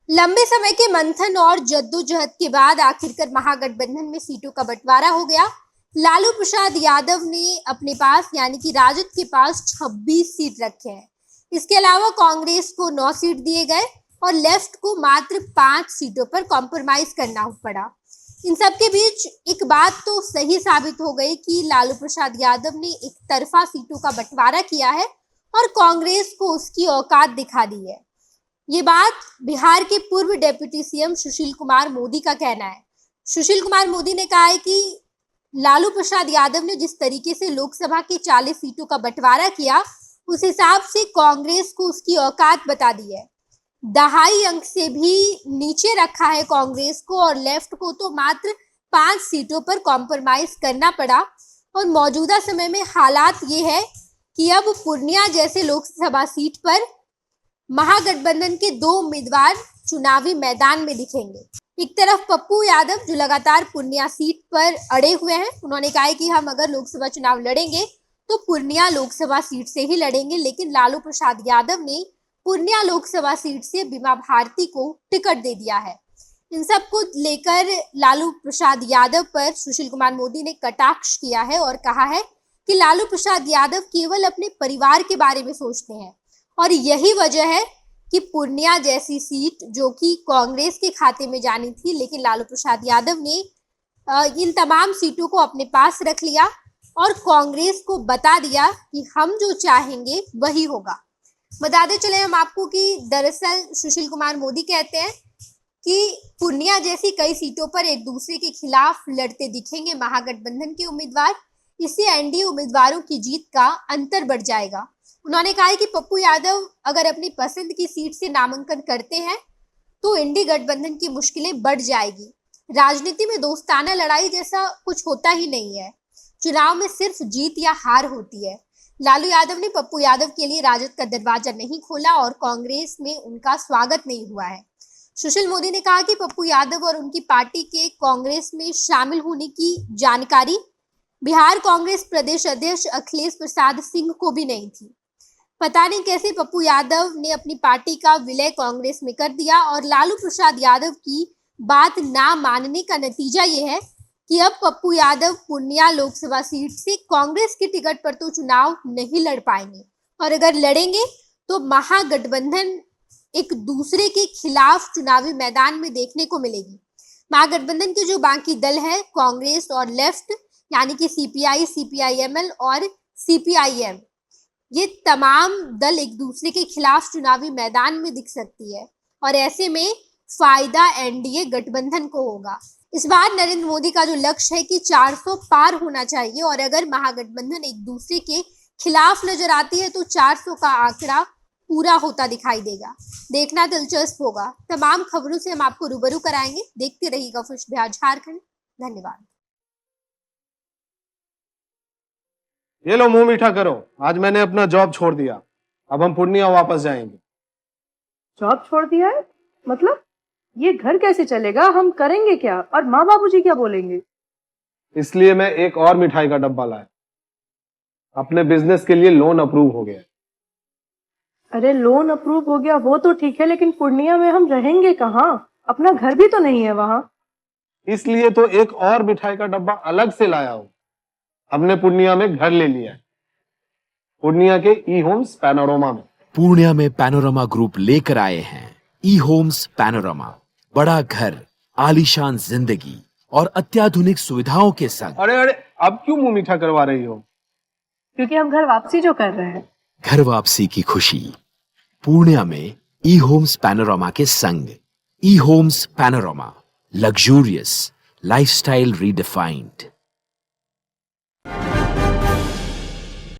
लंबे समय के मंथन और जद्दोजहद के बाद आखिरकार महागठबंधन में सीटों का बंटवारा हो गया। लालू प्रसाद यादव ने अपने पास यानी कि राजद के पास 26 सीट रखे हैं। इसके अलावा कांग्रेस को 9 सीट दिए गए और लेफ्ट को मात्र 5 सीटों पर कॉम्प्रोमाइज करना पड़ा। इन सब के बीच एक बात तो सही साबित हो गई कि लालू प्रसाद यादव ने एक तरफा सीटों का बंटवारा किया है और कांग्रेस को उसकी औकात दिखा दी है। ये बात बिहार के पूर्व डेप्यूटी सीएम सुशील कुमार मोदी का कहना है। सुशील कुमार मोदी ने कहा है कि लालू प्रसाद यादव ने जिस तरीके से लोकसभा के 40 सीटों का बंटवारा किया, उस हिसाब से कांग्रेस को उसकी औकात बता दी है। दहाई अंक से भी नीचे रखा है कांग्रेस को और लेफ्ट को तो मात्र 5 सीटों पर कॉम्प्रोमाइज करना पड़ा। और मौजूदा समय में हालात ये है कि अब पूर्णिया जैसे लोकसभा सीट पर महागठबंधन के 2 उम्मीदवार चुनावी मैदान में दिखेंगे। एक तरफ पप्पू यादव जो लगातार पूर्णिया सीट पर अड़े हुए हैं, उन्होंने कहा है कि हम अगर लोकसभा चुनाव लड़ेंगे तो पूर्णिया लोकसभा सीट से ही लड़ेंगे, लेकिन लालू प्रसाद यादव ने पूर्णिया लोकसभा सीट से बीमा भारती को टिकट दे दिया है। इन सब को लेकर लालू प्रसाद यादव पर सुशील कुमार मोदी ने कटाक्ष किया है और कहा है कि लालू प्रसाद यादव केवल अपने परिवार के बारे में सोचते हैं और यही वजह है कि पूर्णिया जैसी सीट जो कि कांग्रेस के खाते में जानी थी, लेकिन लालू प्रसाद यादव ने इन तमाम सीटों को अपने पास रख लिया और कांग्रेस को बता दिया कि हम जो चाहेंगे वही होगा। बताते चले हम आपको कि दरअसल सुशील कुमार मोदी कहते हैं कि पूर्णिया जैसी कई सीटों पर एक दूसरे के खिलाफ लड़ते दिखेंगे महागठबंधन के उम्मीदवार। इससे एनडीए उम्मीदवारों की जीत का अंतर बढ़ जाएगा। उन्होंने कहा है कि पप्पू यादव अगर अपनी पसंद की सीट से नामांकन करते हैं तो इंडी गठबंधन की मुश्किलें बढ़ जाएगी। राजनीति में दोस्ताना लड़ाई जैसा कुछ होता ही नहीं है। चुनाव में सिर्फ जीत या हार होती है। लालू यादव ने पप्पू यादव के लिए राजद का दरवाजा नहीं खोला और कांग्रेस में उनका स्वागत नहीं हुआ है। सुशील मोदी ने कहा कि पप्पू यादव और उनकी पार्टी के कांग्रेस में शामिल होने की जानकारी बिहार कांग्रेस प्रदेश अध्यक्ष अखिलेश प्रसाद सिंह को भी नहीं थी। पता नहीं कैसे पप्पू यादव ने अपनी पार्टी का विलय कांग्रेस में कर दिया और लालू प्रसाद यादव की बात ना मानने का नतीजा ये है कि अब पप्पू यादव पूर्णिया लोकसभा सीट से कांग्रेस की टिकट पर तो चुनाव नहीं लड़ पाएंगे और अगर लड़ेंगे तो महागठबंधन एक दूसरे के खिलाफ चुनावी मैदान में देखने को मिलेगी। महागठबंधन के जो बाकी दल है कांग्रेस और लेफ्ट यानी कि सीपीआई, सीपीआईएमएल और सीपीआईएम, ये तमाम दल एक दूसरे के खिलाफ चुनावी मैदान में दिख सकती है और ऐसे में फायदा एनडीए गठबंधन को होगा। इस बार नरेंद्र मोदी का जो लक्ष्य है कि 400 पार होना चाहिए और अगर महागठबंधन एक दूसरे के खिलाफ नजर आती है तो 400 का आंकड़ा पूरा होता दिखाई देगा। देखना दिलचस्प होगा। तमाम खबरों से हम आपको रूबरू कराएंगे। देखते रहिएगा खुश बिहार झारखंड। धन्यवाद। ये लो मुंह मीठा करो, आज मैंने अपना जॉब छोड़ दिया। अब हम पूर्णिया वापस जाएंगे। जॉब छोड़ दिया है? मतलब ये घर कैसे चलेगा? हम करेंगे क्या और माँ बाबूजी क्या बोलेंगे? इसलिए मैं एक और मिठाई का डब्बा लाया। अपने बिजनेस के लिए लोन अप्रूव हो गया। अरे लोन अप्रूव हो गया वो तो ठीक है, लेकिन पूर्णिया में हम रहेंगे कहाँ? अपना घर भी तो नहीं है वहाँ। इसलिए तो एक और मिठाई का डब्बा अलग से लाया हूँ। हमने पूर्णिया में घर ले लिया है, पूर्णिया के ई होम्स पैनोरमा में। पूर्णिया में पैनोरमा ग्रुप लेकर आए हैं ई होम्स पैनोरमा। बड़ा घर, आलीशान जिंदगी और अत्याधुनिक सुविधाओं के संग। अरे अरे अब क्यों मुंह मीठा करवा रही हो? क्योंकि हम घर वापसी जो कर रहे हैं। घर वापसी की खुशी पूर्णिया में ई होम्स पैनोरमा के संग। ई Homes Panorama, luxurious lifestyle redefined.